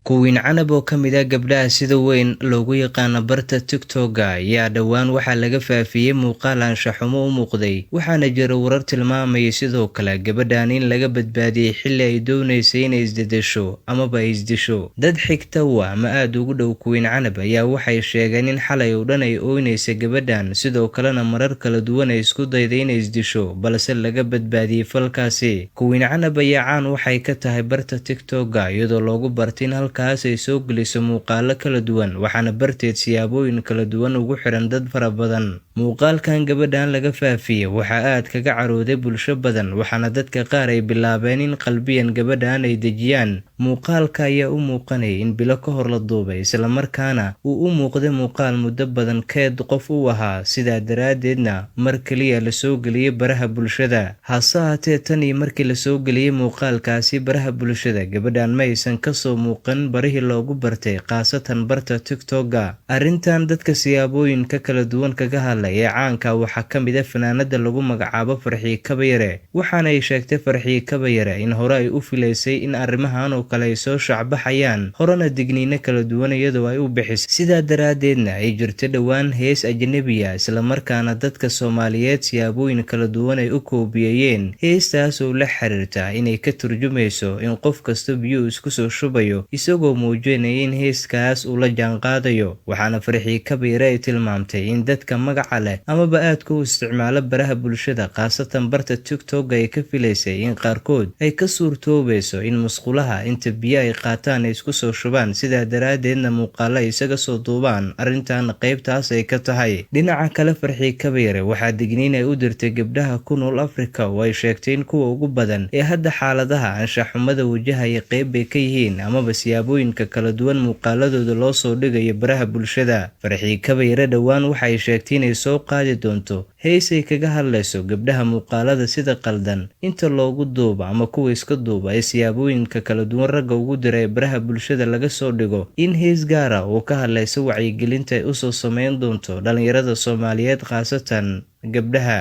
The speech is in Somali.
Kuwiin canab oo ka mid ah gabdhaha sida weyn loogu yaqaan barta TikTok ayaa dhawaan waxaa laga faafiyay muuqaal anshaxumo u muuqday waxaana jira warar tilmaamaya sidoo kale gabadhan in laga badbaadiyay xilli ay doonaysay inay isdedesho amaba ay isdisho. Dad xigta ama aad ugu dhow Kuwiin canab ayaa waxay sheegeen in xalay oo dhan ay ooynaysa gabadhan sidoo kalena marar kala duwan ay isku dayday inay isdisho balse laga badbaadiyay falkaasi. Kuwiin canab ayaa caan waxay ka tahay barta TikTok iyadoo loogu bartay kaas ay soo geliso muuqaalo kala duwan waxaana barteed siyaabooyin kala duwan ugu xiran dad fara badan. Muuqaalkan gabadhan laga faafiyay waxa aad kaga carooday bulsho badan waxaana dadka qaar ay bilaabeen in qalbiyan gabadhan ay dejiyaan. Muuqaalka ayaa u muuqanay in bilo ka hor la duubay isla markaana uu u muuqday muuqaal muddo badan keed qof u ahaa sidaa daraadeedna mar kaliya la soo geliyay baraha bulshada. Hase ahaatee tan iyo markii la soo geliyay muuqaalkaasi baraha bulshada gabadhan ma aysan kasoo muuqan barihii loogu bartay qaasatan barta TikTok. Arrintan dadka siyaabooyinka kala duwan kaga hadlay ee caanka waxaa ka mid ah fanaanada lagu magacaabo Farxii Kabayare waxaana ay sheegtay Farxii Kabayare in hore ay u filaysay in arrimahan oo kale ay soo shacbaxayaan horena digniino kala duwan iyadoo ay u bixisay sidaa daraadeedna ay jirtay dhawaan hees ajnabi ah isla markaana dadka Soomaaliyeed siyaabooyin kala duwan ay u koobiyeen heestaas oo la xiriirta inay ka turjumayso in qof kasta biyo isku soo shubayo isagoo muujinaya in heeskaas uu la jaanqaadayo. Waxaana Farxii Kabayare ay tilmaamtay in dadka magaca leh amaba aadka u isticmaala baraha bulshada qaasatan barta TikTok ay ka filaysay in qaarkood ay ka suurtoobayso in musqulaha inta biyo ay qaataan ay isku soo shubaan sidaa daraadeedna muuqaalo ay isaga soo duubaan. Arrintan qaybtaas ay ka tahay. Dhinaca kale Farxii Kabayare waxaa digniin ay u dirtay gabdhaha ku nool Afrika oo ay sheegtay in kuwa ugu badan ee hadda xaaladaha anshaxumada wajahaya qayb bay ka yihiin amaba siyaabooyinka kala duwan muuqaaladooda loo soo dhigayo baraha bulshada. Farxii Kabayare dhawaan waxay sheegtay inay soo qaadi doonto hees ay kaga hadlayso gabdhaha muuqaalada sida qaldan inta loogu duuba ama kuwa iska duuba ee siyaabooyinka kala duwan ragga ugu dira ee baraha bulshada laga soo dhigo in hees gaar ah oo ka hadlaysa wacyigelinta ay u soo sameyn doonto dhalinyarada Soomaaliyeed qaasatan gabdhaha.